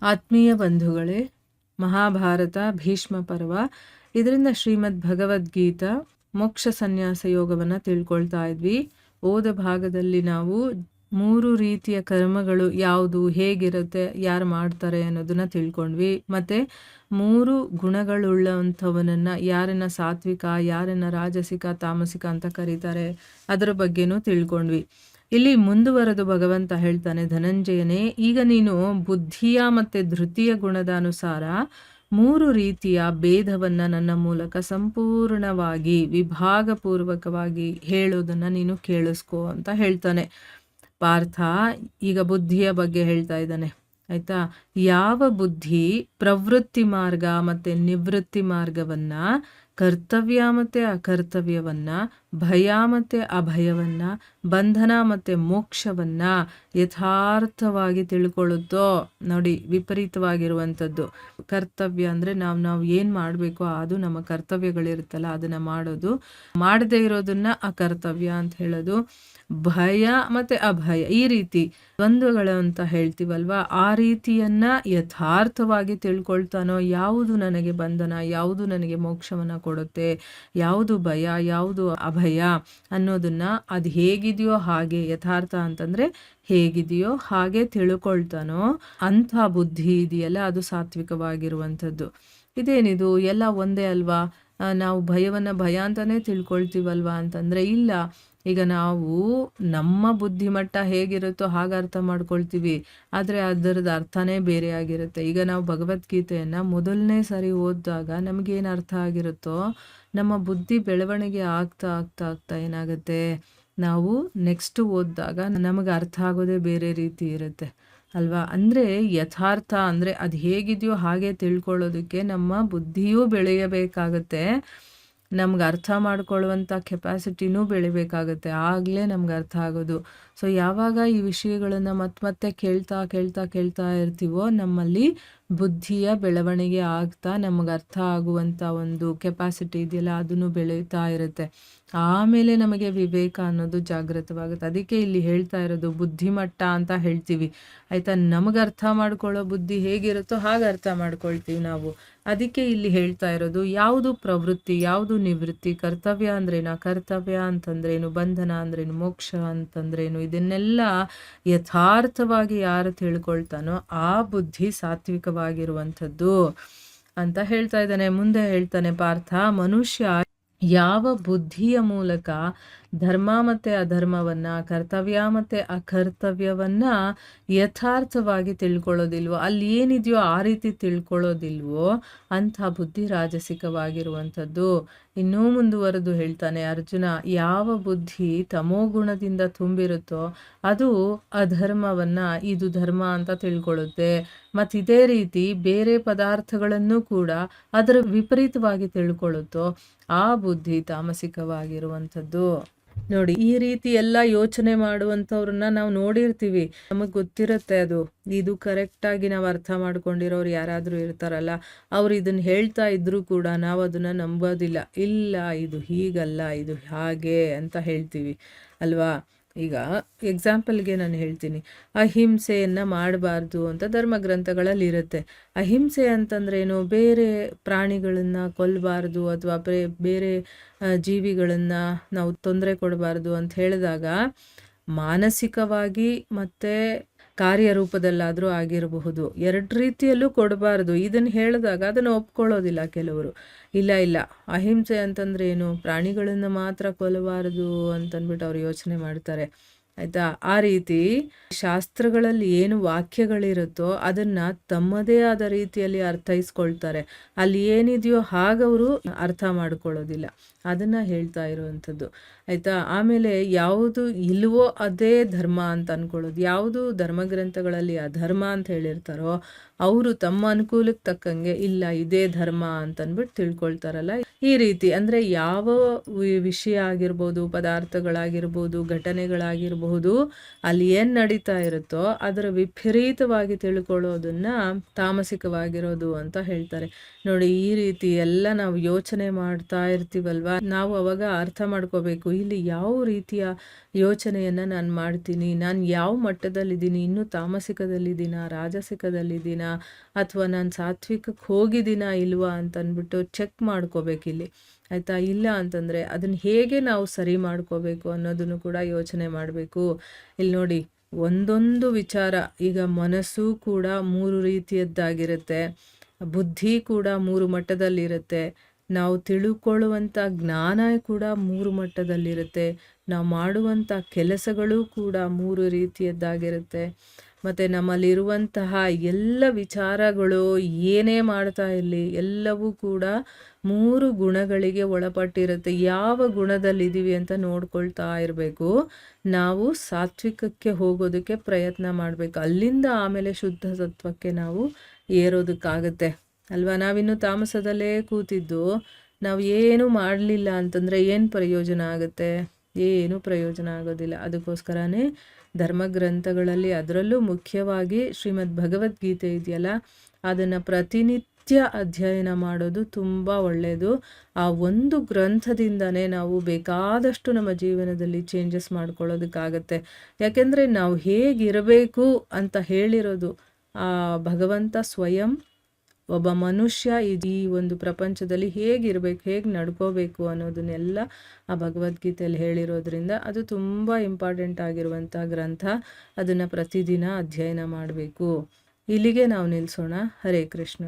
ಆತ್ಮೀಯ ಬಂಧುಗಳೇ, ಮಹಾಭಾರತ ಭೀಷ್ಮ ಪರ್ವ, ಇದರಿಂದ ಶ್ರೀಮದ್ ಭಗವದ್ಗೀತಾ ಮೋಕ್ಷ ಸನ್ಯಾಸ ಯೋಗವನ್ನು ತಿಳ್ಕೊಳ್ತಾ ಇದ್ವಿ. ಓದ ಭಾಗದಲ್ಲಿ ನಾವು 3 ರೀತಿಯ ಕರ್ಮಗಳು ಯಾವುದು, ಹೇಗಿರುತ್ತೆ, ಯಾರು ಮಾಡ್ತಾರೆ ಅನ್ನೋದನ್ನ ತಿಳ್ಕೊಂಡ್ವಿ. ಮತ್ತು 3 ಗುಣಗಳುಳ್ಳಂಥವನನ್ನು ಯಾರನ್ನ ಸಾತ್ವಿಕ, ಯಾರನ್ನ ರಾಜಸಿಕ, ತಾಮಸಿಕ ಅಂತ ಕರೀತಾರೆ, ಅದರ ಬಗ್ಗೆನೂ ತಿಳ್ಕೊಂಡ್ವಿ. ಇಲ್ಲಿ ಮುಂದುವರೆದು ಭಗವಂತ ಹೇಳ್ತಾನೆ, ಧನಂಜಯನೇ, ಈಗ ನೀನು ಬುದ್ಧಿಯ ಮತ್ತು ಧೃತಿಯ ಗುಣದ ಅನುಸಾರ 3 ರೀತಿಯ ಭೇದವನ್ನು ನನ್ನ ಮೂಲಕ ಸಂಪೂರ್ಣವಾಗಿ ವಿಭಾಗಪೂರ್ವಕವಾಗಿ ಹೇಳೋದನ್ನು ನೀನು ಕೇಳಿಸ್ಕೋ ಅಂತ ಹೇಳ್ತಾನೆ. ಪಾರ್ಥ ಈಗ ಬುದ್ಧಿಯ ಬಗ್ಗೆ ಹೇಳ್ತಾ ಇದ್ದಾನೆ, ಆಯ್ತಾ. ಯಾವ ಬುದ್ಧಿ ಪ್ರವೃತ್ತಿ ಮಾರ್ಗ ಮತ್ತು ನಿವೃತ್ತಿ ಮಾರ್ಗವನ್ನು, ಕರ್ತವ್ಯ ಮತ್ತು ಅಕರ್ತವ್ಯವನ್ನು, ಭಯ ಮತ್ತು ಅಭಯವನ್ನು, ಬಂಧನ ಮತ್ತು ಮೋಕ್ಷವನ್ನು ಯಥಾರ್ಥವಾಗಿ ತಿಳ್ಕೊಳ್ಳುತ್ತೋ, ನೋಡಿ ವಿಪರೀತವಾಗಿರುವಂಥದ್ದು. ಕರ್ತವ್ಯ ಅಂದರೆ ನಾವು ಏನು ಮಾಡಬೇಕು, ಅದು ನಮ್ಮ ಕರ್ತವ್ಯಗಳಿರುತ್ತಲ್ಲ ಅದನ್ನು ಮಾಡೋದು, ಮಾಡದೇ ಇರೋದನ್ನ ಅಕರ್ತವ್ಯ ಅಂತ ಹೇಳೋದು. ಭಯ ಮತ್ತು ಅಭಯ, ಈ ರೀತಿ ದ್ವಂದ್ವಗಳು ಅಂತ ಹೇಳ್ತೀವಲ್ವ, ಆ ರೀತಿಯನ್ನು ಯಥಾರ್ಥವಾಗಿ ತಿಳ್ಕೊಳ್ತಾನೋ, ಯಾವುದು ನನಗೆ ಬಂಧನ, ಯಾವುದು ನನಗೆ ಮೋಕ್ಷವನ್ನು ಕೊಡುತ್ತೆ, ಯಾವುದು ಭಯ, ಯಾವುದು ಅಭಯ ಅನ್ನೋದನ್ನು ಅದು ಹೇಗಿದೆಯೋ ಹಾಗೆ, ಯಥಾರ್ಥ ಅಂತಂದರೆ ಹೇಗಿದೆಯೋ ಹಾಗೆ ತಿಳ್ಕೊಳ್ತಾನೋ ಅಂಥ ಬುದ್ಧಿ ಇದೆಯಲ್ಲ, ಅದು ಸಾತ್ವಿಕವಾಗಿರುವಂಥದ್ದು. ಇದೇನಿದು ಎಲ್ಲ ಒಂದೇ ಅಲ್ವಾ, ನಾವು ಭಯವನ್ನು ಭಯ ಅಂತಲೇ ತಿಳ್ಕೊಳ್ತೀವಲ್ವಾ ಅಂತಂದರೆ ಇಲ್ಲ. ಈಗ ನಾವು ನಮ್ಮ ಬುದ್ಧಿಮಟ್ಟ ಹೇಗಿರುತ್ತೋ ಹಾಗೆ ಅರ್ಥ ಮಾಡ್ಕೊಳ್ತೀವಿ, ಆದರೆ ಅದರದ್ದು ಅರ್ಥನೇ ಬೇರೆ ಆಗಿರುತ್ತೆ. ಈಗ ನಾವು ಭಗವದ್ಗೀತೆಯನ್ನು ಮೊದಲನೇ ಸಾರಿ ಓದಿದಾಗ ನಮಗೇನು ಅರ್ಥ ಆಗಿರುತ್ತೋ, ನಮ್ಮ ಬುದ್ಧಿ ಬೆಳವಣಿಗೆ ಆಗ್ತಾ ಆಗ್ತಾ ಆಗ್ತಾ ಏನಾಗುತ್ತೆ, ನಾವು ನೆಕ್ಸ್ಟ್ ಓದಿದಾಗ ನಮಗೆ ಅರ್ಥ ಆಗೋದೇ ಬೇರೆ ರೀತಿ ಇರುತ್ತೆ ಅಲ್ವಾ. ಅಂದರೆ ಯಥಾರ್ಥ ಅಂದರೆ ಅದು ಹೇಗಿದೆಯೋ ಹಾಗೆ ತಿಳ್ಕೊಳ್ಳೋದಕ್ಕೆ ನಮ್ಮ ಬುದ್ಧಿಯೂ ಬೆಳೆಯಬೇಕಾಗತ್ತೆ, ನಮ್ಗೆ ಅರ್ಥ ಮಾಡ್ಕೊಳ್ಳುವಂಥ ಕೆಪಾಸಿಟಿನೂ ಬೆಳಿಬೇಕಾಗತ್ತೆ, ಆಗಲೇ ನಮ್ಗೆ ಅರ್ಥ ಆಗೋದು. ಸೊ ಯಾವಾಗ ಈ ವಿಷಯಗಳನ್ನು ಮತ್ತೆ ಕೇಳ್ತಾ ಕೇಳ್ತಾ ಕೇಳ್ತಾ ಇರ್ತೀವೋ, ನಮ್ಮಲ್ಲಿ ಬುದ್ಧಿಯ ಬೆಳವಣಿಗೆ ಆಗ್ತಾ ನಮಗೆ ಅರ್ಥ ಆಗುವಂಥ ಒಂದು ಕೆಪಾಸಿಟಿ ಇದೆಯಲ್ಲ, ಅದನ್ನು ಬೆಳೀತಾ ಇರುತ್ತೆ. ಆಮೇಲೆ ನಮಗೆ ವಿವೇಕ ಅನ್ನೋದು ಜಾಗೃತವಾಗುತ್ತೆ. ಅದಕ್ಕೆ ಇಲ್ಲಿ ಹೇಳ್ತಾ ಇರೋದು ಬುದ್ಧಿಮಟ್ಟ ಅಂತ ಹೇಳ್ತೀವಿ, ಆಯಿತಾ. ನಮಗೆ ಅರ್ಥ ಮಾಡ್ಕೊಳ್ಳೋ ಬುದ್ಧಿ ಹೇಗಿರುತ್ತೋ ಹಾಗೆ ಅರ್ಥ ಮಾಡ್ಕೊಳ್ತೀವಿ ನಾವು. ಅದಕ್ಕೆ ಇಲ್ಲಿ ಹೇಳ್ತಾ ಇರೋದು ಯಾವುದು ಪ್ರವೃತ್ತಿ, ಯಾವುದು ನಿವೃತ್ತಿ, ಕರ್ತವ್ಯ ಅಂದ್ರೇನು, ಅಕರ್ತವ್ಯ ಅಂತಂದ್ರೇನು, ಬಂಧನ ಅಂದ್ರೇನು, ಮೋಕ್ಷ ಅಂತಂದ್ರೇನು, ಇದನ್ನೆಲ್ಲ ಯಥಾರ್ಥವಾಗಿ ಯಾರು ತಿಳ್ಕೊಳ್ತಾನೋ ಆ ಬುದ್ಧಿ ಸಾತ್ವಿಕವಾಗಿರುವಂಥದ್ದು ಅಂತ ಹೇಳ್ತಾ ಇದ್ದಾನೆ. ಮುಂದೆ ಹೇಳ್ತಾನೆ, ಪಾರ್ಥ, ಮನುಷ್ಯ ಯಾವ ಬುದ್ಧಿಯ ಮೂಲಕ ಧರ್ಮ ಮತ್ತು ಅಧರ್ಮವನ್ನು, ಕರ್ತವ್ಯ ಮತ್ತು ಅಕರ್ತವ್ಯವನ್ನು ಯಥಾರ್ಥವಾಗಿ ತಿಳ್ಕೊಳ್ಳೋದಿಲ್ವೋ, ಅಲ್ಲಿ ಏನಿದೆಯೋ ಆ ರೀತಿ ತಿಳ್ಕೊಳ್ಳೋದಿಲ್ವೋ ಅಂಥ ಬುದ್ಧಿ ರಾಜಸಿಕವಾಗಿರುವಂಥದ್ದು. ಇನ್ನೂ ಮುಂದುವರೆದು ಹೇಳ್ತಾನೆ, ಅರ್ಜುನ, ಯಾವ ಬುದ್ಧಿ ತಮೋಗುಣದಿಂದ ತುಂಬಿರುತ್ತೋ ಅದು ಅಧರ್ಮವನ್ನು ಇದು ಧರ್ಮ ಅಂತ ತಿಳ್ಕೊಳ್ಳುತ್ತೆ. ಮತ್ತು ಇದೇ ರೀತಿ ಬೇರೆ ಪದಾರ್ಥಗಳನ್ನು ಕೂಡ ಅದರ ವಿಪರೀತವಾಗಿ ತಿಳ್ಕೊಳ್ಳುತ್ತೋ ಆ ಬುದ್ಧಿ ತಾಮಸಿಕವಾಗಿರುವಂಥದ್ದು. ನೋಡಿ, ಈ ರೀತಿ ಎಲ್ಲ ಯೋಚನೆ ಮಾಡುವಂಥವ್ರನ್ನ ನಾವು ನೋಡಿರ್ತೀವಿ, ನಮಗೆ ಗೊತ್ತಿರುತ್ತೆ ಅದು. ಇದು ಕರೆಕ್ಟಾಗಿ ನಾವು ಅರ್ಥ ಮಾಡ್ಕೊಂಡಿರೋರು ಯಾರಾದರೂ ಇರ್ತಾರಲ್ಲ, ಅವ್ರು ಇದನ್ನು ಹೇಳ್ತಾ ಇದ್ರೂ ಕೂಡ ನಾವು ಅದನ್ನು ನಂಬೋದಿಲ್ಲ. ಇಲ್ಲ, ಇದು ಹೀಗಲ್ಲ, ಇದು ಹಾಗೆ ಅಂತ ಹೇಳ್ತೀವಿ ಅಲ್ವಾ. ಈಗ ಎಕ್ಸಾಂಪಲ್ಗೆ ನಾನು ಹೇಳ್ತೀನಿ, ಅಹಿಂಸೆಯನ್ನು ಮಾಡಬಾರ್ದು ಅಂತ ಧರ್ಮಗ್ರಂಥಗಳಲ್ಲಿ ಇರುತ್ತೆ. ಅಹಿಂಸೆ ಅಂತಂದ್ರೇನು, ಬೇರೆ ಪ್ರಾಣಿಗಳನ್ನು ಕೊಲ್ಲಬಾರ್ದು ಅಥವಾ ಬೇರೆ ಜೀವಿಗಳನ್ನು ನಾವು ತೊಂದರೆ ಕೊಡಬಾರ್ದು ಅಂತ ಹೇಳಿದಾಗ ಮಾನಸಿಕವಾಗಿ ಮತ್ತು ಕಾರ್ಯರೂಪದಲ್ಲಾದರೂ ಆಗಿರಬಹುದು, 2 ರೀತಿಯಲ್ಲೂ ಕೊಡಬಾರ್ದು. ಇದನ್ನು ಹೇಳಿದಾಗ ಅದನ್ನು ಒಪ್ಕೊಳ್ಳೋದಿಲ್ಲ ಕೆಲವರು. ಇಲ್ಲ ಅಹಿಂಸೆ ಅಂತಂದ್ರೆ ಏನು, ಪ್ರಾಣಿಗಳನ್ನು ಮಾತ್ರ ಕೊಲ್ಲಬಾರದು ಅಂತಂದ್ಬಿಟ್ಟು ಅವ್ರು ಯೋಚನೆ ಮಾಡ್ತಾರೆ, ಆಯಿತಾ. ಆ ರೀತಿ ಶಾಸ್ತ್ರಗಳಲ್ಲಿ ಏನು ವಾಕ್ಯಗಳಿರುತ್ತೋ ಅದನ್ನು ತಮ್ಮದೇ ಆದ ರೀತಿಯಲ್ಲಿ ಅರ್ಥೈಸ್ಕೊಳ್ತಾರೆ. ಅಲ್ಲಿ ಏನಿದೆಯೋ ಹಾಗವರು ಅರ್ಥ ಮಾಡ್ಕೊಳ್ಳೋದಿಲ್ಲ, ಅದನ್ನು ಹೇಳ್ತಾ ಇರುವಂಥದ್ದು, ಆಯಿತಾ. ಆಮೇಲೆ ಯಾವುದು ಇಲ್ವೋ ಅದೇ ಧರ್ಮ ಅಂತ ಅಂದ್ಕೊಳ್ಳೋದು, ಯಾವುದು ಧರ್ಮಗ್ರಂಥಗಳಲ್ಲಿ ಅಧರ್ಮ ಅಂತ ಹೇಳಿರ್ತಾರೋ ಅವರು ತಮ್ಮ ಅನುಕೂಲಕ್ಕೆ ತಕ್ಕಂಗೆ ಇಲ್ಲ ಇದೇ ಧರ್ಮ ಅಂತಂದ್ಬಿಟ್ಟು ತಿಳ್ಕೊಳ್ತಾರಲ್ಲ. ಈ ರೀತಿ ಅಂದರೆ ಯಾವ ವಿಷಯ ಆಗಿರ್ಬೋದು, ಪದಾರ್ಥಗಳಾಗಿರ್ಬೋದು, ಘಟನೆಗಳಾಗಿರ್ಬೋದು, ತಿಳ್ಕೊಬಹುದು. ಅಲ್ಲಿ ಏನು ನಡೀತಾ ಇರುತ್ತೋ ಅದರ ವಿಪರೀತವಾಗಿ ತಿಳ್ಕೊಳ್ಳೋದನ್ನ ತಾಮಸಿಕವಾಗಿರೋದು ಅಂತ ಹೇಳ್ತಾರೆ. ನೋಡಿ, ಈ ರೀತಿ ಎಲ್ಲ ನಾವು ಯೋಚನೆ ಮಾಡ್ತಾ ಇರ್ತೀವಲ್ವಾ, ನಾವು ಅವಾಗ ಅರ್ಥ ಮಾಡ್ಕೋಬೇಕು, ಇಲ್ಲಿ ಯಾವ ರೀತಿಯ ಯೋಚನೆಯನ್ನು ನಾನು ಮಾಡ್ತೀನಿ, ನಾನು ಯಾವ ಮಟ್ಟದಲ್ಲಿದ್ದೀನಿ, ಇನ್ನೂ ತಾಮಸಿಕದಲ್ಲಿದ್ದೀನಾ, ರಾಜಸಿಕದಲ್ಲಿದ್ದೀನಾ, ಅಥವಾ ನಾನು ಸಾತ್ವಿಕಕ್ಕೆ ಹೋಗಿದ್ದೀನಾ ಇಲ್ವಾ ಅಂತ ಅಂದ್ಬಿಟ್ಟು ಚೆಕ್ ಮಾಡ್ಕೋಬೇಕಿಲ್ಲಿ, ಆಯಿತಾ. ಇಲ್ಲ ಅಂತಂದರೆ ಅದನ್ನು ಹೇಗೆ ನಾವು ಸರಿ ಮಾಡ್ಕೋಬೇಕು ಅನ್ನೋದನ್ನು ಕೂಡ ಯೋಚನೆ ಮಾಡಬೇಕು. ಇಲ್ಲಿ ನೋಡಿ, ಒಂದೊಂದು ವಿಚಾರ, ಈಗ ಮನಸ್ಸು ಕೂಡ 3 ರೀತಿಯದ್ದಾಗಿರುತ್ತೆ, ಬುದ್ಧಿ ಕೂಡ 3 ಮಟ್ಟದಲ್ಲಿರುತ್ತೆ, ನಾವು ತಿಳ್ಕೊಳ್ಳುವಂಥ ಜ್ಞಾನ ಕೂಡ 3 ಮಟ್ಟದಲ್ಲಿರುತ್ತೆ, ನಾವು ಮಾಡುವಂಥ ಕೆಲಸಗಳು ಕೂಡ 3 ರೀತಿಯದ್ದಾಗಿರುತ್ತೆ, ಮತ್ತು ನಮ್ಮಲ್ಲಿರುವಂತಹ ಎಲ್ಲ ವಿಚಾರಗಳು ಏನೇ ಮಾಡ್ತಾ ಇರಲಿ ಎಲ್ಲವೂ ಕೂಡ 3 ಗುಣಗಳಿಗೆ ಒಳಪಟ್ಟಿರುತ್ತೆ. ಯಾವ ಗುಣದಲ್ಲಿದ್ದೀವಿ ಅಂತ ನೋಡ್ಕೊಳ್ತಾ ಇರಬೇಕು. ನಾವು ಸಾತ್ವಿಕಕ್ಕೆ ಹೋಗೋದಕ್ಕೆ ಪ್ರಯತ್ನ ಮಾಡಬೇಕು, ಅಲ್ಲಿಂದ ಆಮೇಲೆ ಶುದ್ಧ ಸತ್ವಕ್ಕೆ ನಾವು ಏರೋದಕ್ಕಾಗತ್ತೆ ಅಲ್ವಾ. ನಾವಿನ್ನು ತಾಮಸದಲ್ಲೇ ಕೂತಿದ್ದು ನಾವು ಏನು ಮಾಡಲಿಲ್ಲ ಅಂತಂದರೆ ಏನು ಪ್ರಯೋಜನ ಆಗುತ್ತೆ? ಏನು ಪ್ರಯೋಜನ ಆಗೋದಿಲ್ಲ. ಅದಕ್ಕೋಸ್ಕರನೇ ಧರ್ಮಗ್ರಂಥಗಳಲ್ಲಿ, ಅದರಲ್ಲೂ ಮುಖ್ಯವಾಗಿ ಶ್ರೀಮದ್ ಭಗವದ್ಗೀತೆ ಇದೆಯಲ್ಲ, ಅದನ್ನು ಪ್ರತಿನಿತ್ಯ ಅಧ್ಯಯನ ಮಾಡೋದು ತುಂಬ ಒಳ್ಳೆಯದು. ಆ ಒಂದು ಗ್ರಂಥದಿಂದನೇ ನಾವು ಬೇಕಾದಷ್ಟು ನಮ್ಮ ಜೀವನದಲ್ಲಿ ಚೇಂಜಸ್ ಮಾಡ್ಕೊಳ್ಳೋದಕ್ಕಾಗತ್ತೆ. ಯಾಕೆಂದರೆ ನಾವು ಹೇಗಿರಬೇಕು ಅಂತ ಹೇಳಿರೋದು ಆ ಭಗವಂತ ಸ್ವಯಂ. ಒಬ್ಬ ಮನುಷ್ಯ ಈ ಒಂದು ಪ್ರಪಂಚದಲ್ಲಿ ಹೇಗಿರಬೇಕು, ಹೇಗೆ ನಡ್ಕೋಬೇಕು ಅನ್ನೋದನ್ನೆಲ್ಲ ಆ ಭಗವದ್ಗೀತೆಯಲ್ಲಿ ಹೇಳಿರೋದ್ರಿಂದ ಅದು ತುಂಬ ಇಂಪಾರ್ಟೆಂಟ್ ಆಗಿರುವಂಥ ಗ್ರಂಥ. ಅದನ್ನು ಪ್ರತಿದಿನ ಅಧ್ಯಯನ ಮಾಡಬೇಕು. ಇಲ್ಲಿಗೆ ನಾವು ನಿಲ್ಲಿಸೋಣ. ಹರೇ ಕೃಷ್ಣ.